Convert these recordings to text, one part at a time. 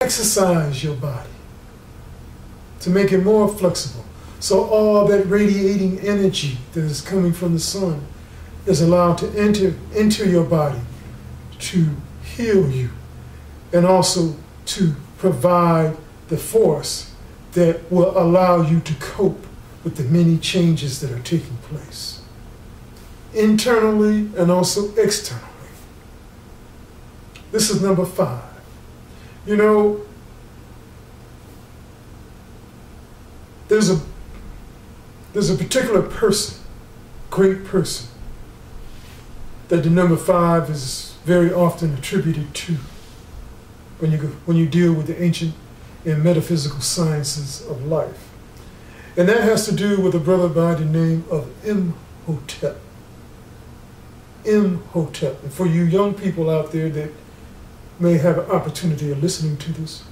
exercise your body to make it more flexible. So all that radiating energy that is coming from the sun is allowed to enter into your body to heal you and also to provide the force that will allow you to cope with the many changes that are taking place internally and also externally. This is number 5. You know, there's a particular person, great person, that the number 5 is very often attributed to when you deal with the ancient and metaphysical sciences of life. And that has to do with a brother by the name of Imhotep. Imhotep. And for you young people out there that may have an opportunity of listening to this,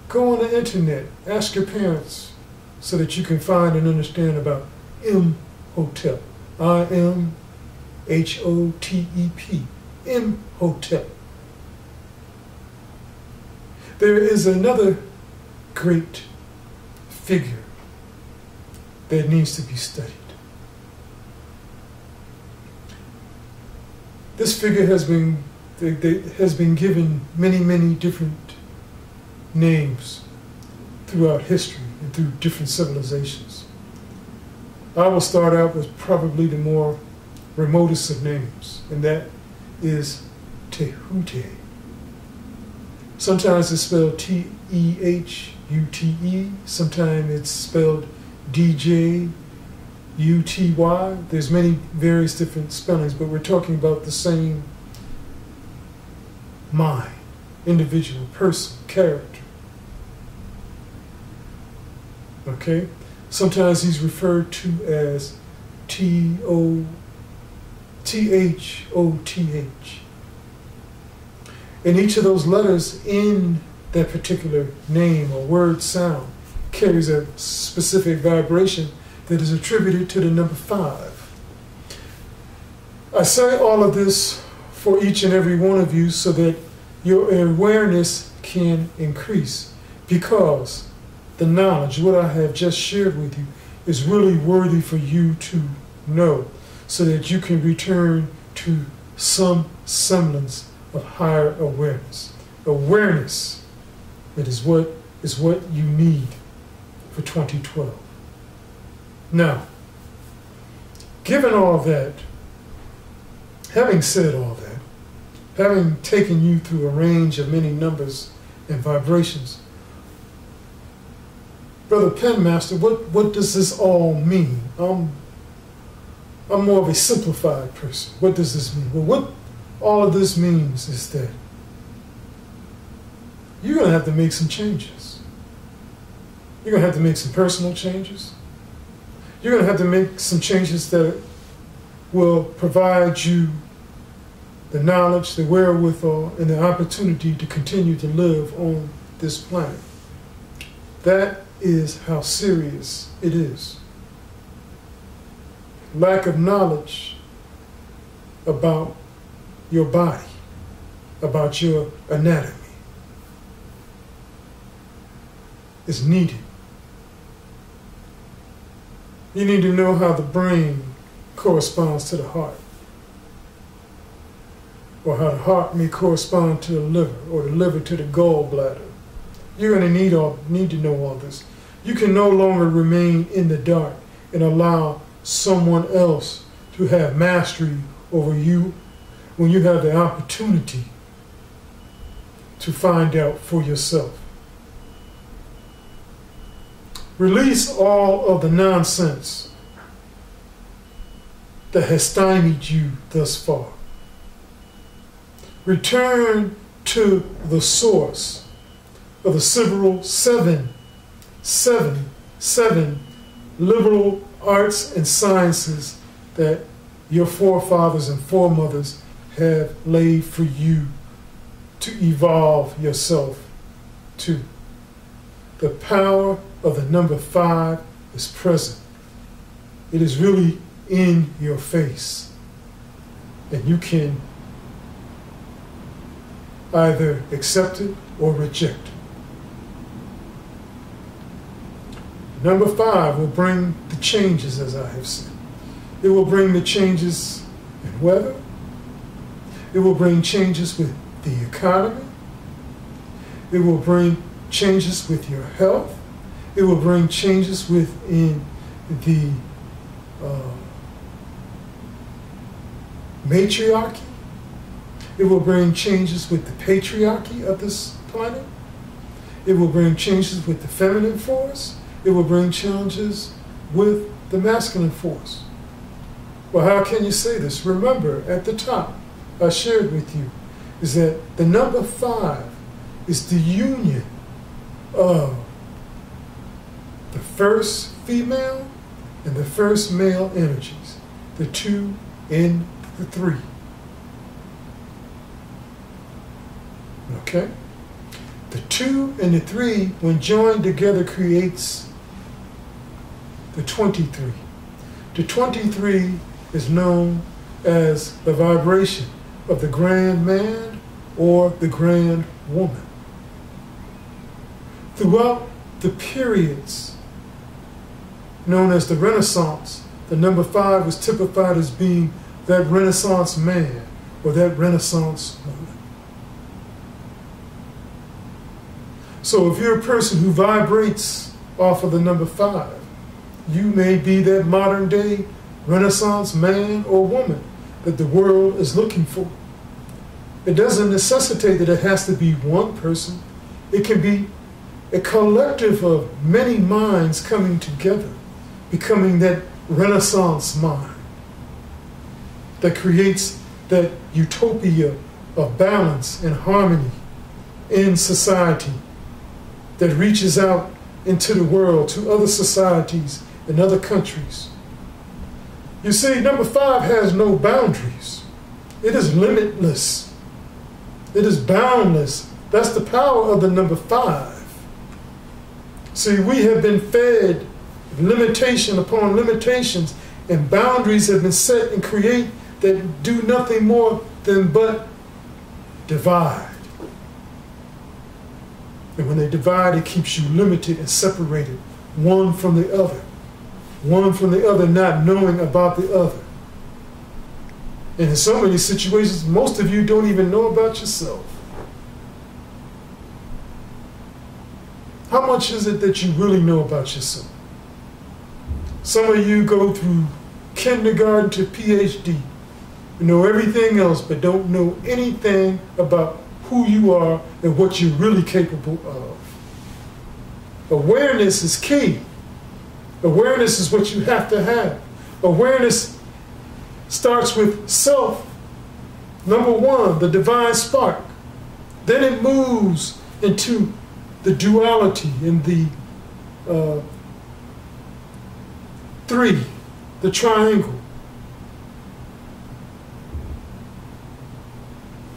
go on the internet, ask your parents so that you can find and understand about Imhotep. I-M-H-O-T-E-P. Imhotep. There is another great figure that needs to be studied. This figure has been given many different names throughout history and through different civilizations. I will start out with probably the more remotest of names, and that is Tehute. Sometimes it's spelled T-E-H-U-T-E, sometimes it's spelled D-J-U-T-Y. There's many various different spellings, but we're talking about the same mind, individual, person, character. Okay? Sometimes he's referred to as T-H-O-T-H. And each of those letters in that particular name or word sound carries a specific vibration that is attributed to the number 5. I say all of this for each and every one of you so that your awareness can increase, because the knowledge, what I have just shared with you, is really worthy for you to know so that you can return to some semblance of higher awareness. Awareness, it is what you need for 2012. Now, given all that, having said all that, having taken you through a range of many numbers and vibrations, Brother Penmaster, what does this all mean? I'm more of a simplified person. What does this mean? Well, what all of this means is that you're going to have to make some changes. You're going to have to make some personal changes. You're going to have to make some changes that will provide you the knowledge, the wherewithal, and the opportunity to continue to live on this planet. That is how serious it is. Lack of knowledge about your body, about your anatomy, is needed. You need to know how the brain corresponds to the heart, or how the heart may correspond to the liver, or the liver to the gallbladder. You're going to need to know all this. You can no longer remain in the dark and allow someone else to have mastery over you when you have the opportunity to find out for yourself. Release all of the nonsense that has stymied you thus far. Return to the source of the several seven liberal arts and sciences that your forefathers and foremothers have laid for you to evolve yourself to. The power of the number 5 is present. It is really in your face. And you can either accept it or reject it. Number 5 will bring the changes, as I have said. It will bring the changes in weather. It will bring changes with the economy. It will bring changes with your health. It will bring changes within the matriarchy. It will bring changes with the patriarchy of this planet. It will bring changes with the feminine force. It will bring challenges with the masculine force. Well, how can you say this? Remember, at the top, I shared with you, is that the number 5 is the union of the first female and the first male energies, the 2 and the 3. Okay? The 2 and the 3, when joined together, creates the 23. The 23 is known as the vibration of the grand man or the grand woman. Throughout the periods known as the Renaissance, the number 5 was typified as being that Renaissance man or that Renaissance woman. So if you're a person who vibrates off of the number 5, you may be that modern day Renaissance man or woman that the world is looking for. It doesn't necessitate that it has to be one person. It can be a collective of many minds coming together, becoming that Renaissance mind that creates that utopia of balance and harmony in society, that reaches out into the world to other societies and other countries. You see, number 5 has no boundaries. It is limitless. It is boundless. That's the power of the number 5. See, we have been fed limitation upon limitations, and boundaries have been set and create that do nothing more than but divide. And when they divide, it keeps you limited and separated, one from the other. One from the other, not knowing about the other. And in so many situations, most of you don't even know about yourself. How much is it that you really know about yourself? Some of you go through kindergarten to PhD. You know everything else, but don't know anything about who you are and what you're really capable of. Awareness is key. Awareness is what you have to have. Awareness starts with self. Number 1, the divine spark. Then it moves into the duality in the 3, the triangle.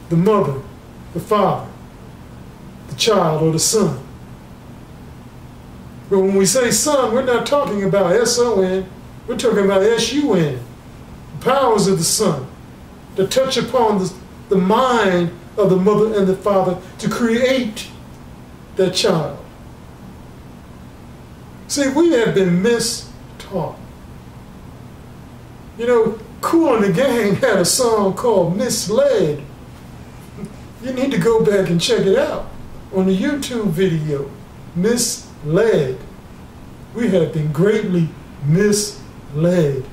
The mother, the father, the child, or the son. But when we say son, we're not talking about S-O-N, we're talking about S-U-N. The powers of the son, to touch upon the mind of the mother and the father to create that child. See, we have been mistaught. You know, Kool and the Gang had a song called Misled. You need to go back and check it out on the YouTube video. Misled. We have been greatly misled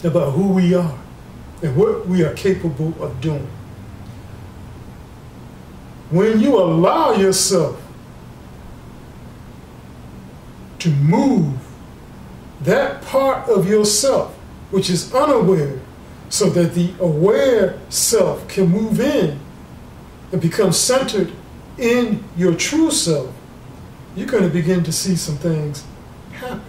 about who we are and what we are capable of doing. When you allow yourself to move that part of yourself which is unaware, so that the aware self can move in and become centered in your true self, you're going to begin to see some things happen.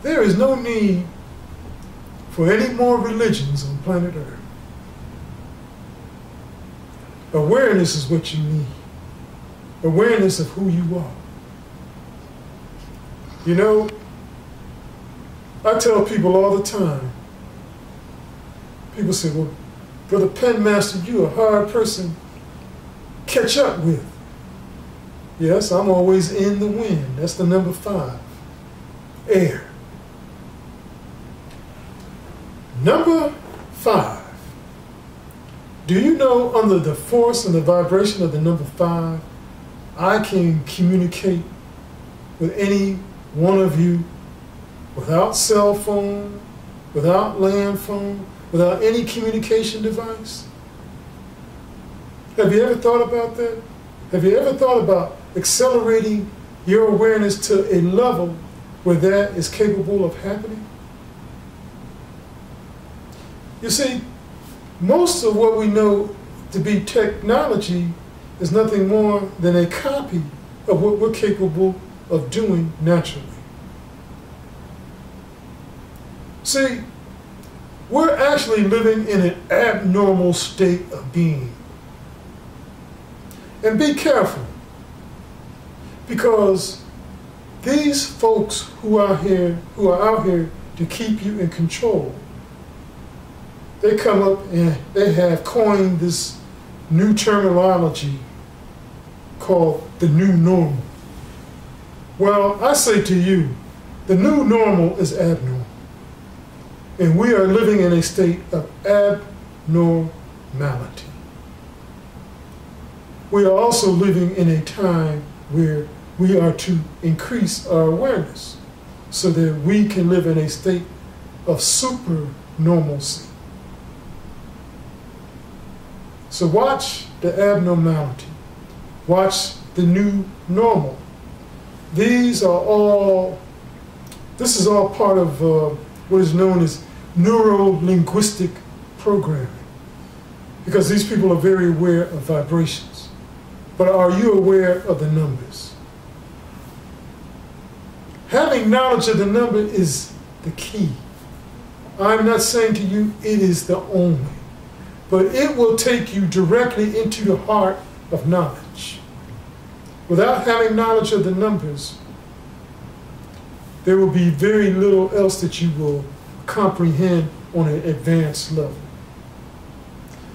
There is no need for any more religions on planet Earth. Awareness is what you need. Awareness of who you are. You know, I tell people all the time, People say, well, Brother Penmaster, you're a hard person to catch up with. Yes, I'm always in the wind. That's the number 5. Air. Number 5. Do you know, under the force and the vibration of the number 5, I can communicate with any one of you without cell phone, without land phone, without any communication device? Have you ever thought about that? Have you ever thought about accelerating your awareness to a level where that is capable of happening? You see, most of what we know to be technology is nothing more than a copy of what we're capable of doing naturally. See, we're actually living in an abnormal state of being. And be careful, because these folks who are out here to keep you in control, they come up and they have coined this new terminology called the new normal. Well, I say to you, the new normal is abnormal. And we are living in a state of abnormality. We are also living in a time where we are to increase our awareness so that we can live in a state of super normalcy. So watch the abnormality. Watch the new normal. This is all part of what is known as neuro-linguistic programming, because these people are very aware of vibrations. But are you aware of the numbers? Having knowledge of the number is the key. I'm not saying to you it is the only, but it will take you directly into the heart of knowledge. Without having knowledge of the numbers, there will be very little else that you will comprehend on an advanced level.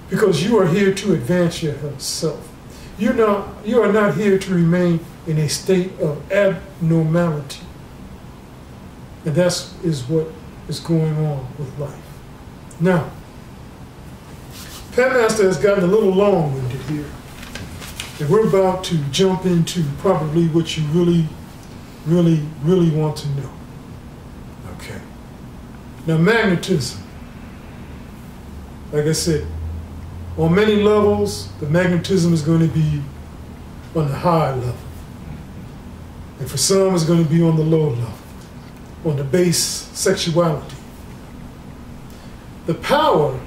Because you are here to advance yourself. You are not here to remain in a state of abnormality. And that is what is going on with life. Now, Penmaster has gotten a little long-winded here. And we're about to jump into probably what you really want to know. Okay. Now, magnetism. Like I said, on many levels, the magnetism is going to be on the high level. And for some, it's going to be on the low level, on the base sexuality. The power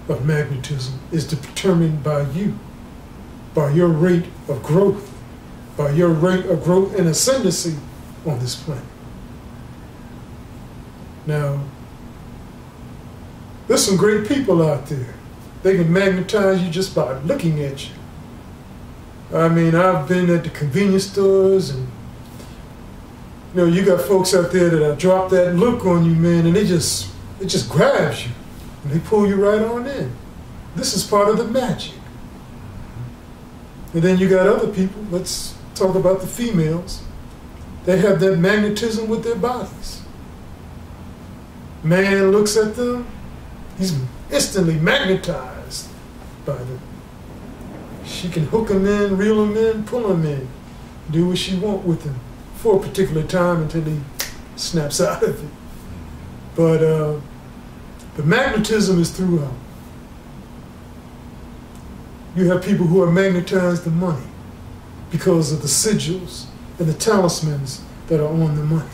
of magnetism is determined by you, by your rate of growth, and ascendancy on this planet. Now, there's some great people out there. They can magnetize you just by looking at you. I mean, I've been at the convenience stores, and you got folks out there that drop that look on you, man, and it just grabs you, and they pull you right on in. This is part of the magic. And then you got other people. Let's talk about the females. They have that magnetism with their bodies. Man looks at them, he's instantly magnetized by them. She can hook them in, reel them in, pull them in, do what she wants with them for a particular time until he snaps out of it. But the magnetism is throughout. You have people who are magnetized to money because of the sigils and the talismans that are on the money.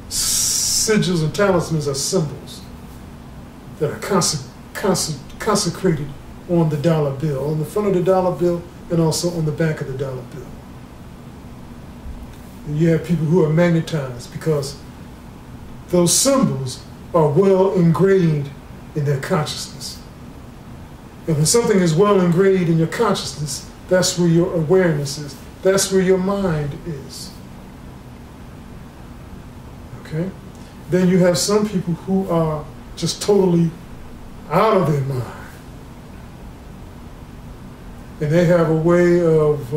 Sigils and talismans are symbols that are consecrated on the dollar bill, on the front of the dollar bill and also on the back of the dollar bill. And you have people who are magnetized because those symbols are well ingrained in their consciousness. And when something is well ingrained in your consciousness, that's where your awareness is. That's where your mind is. Okay? Then you have some people who are just totally out of their mind. And they have a way of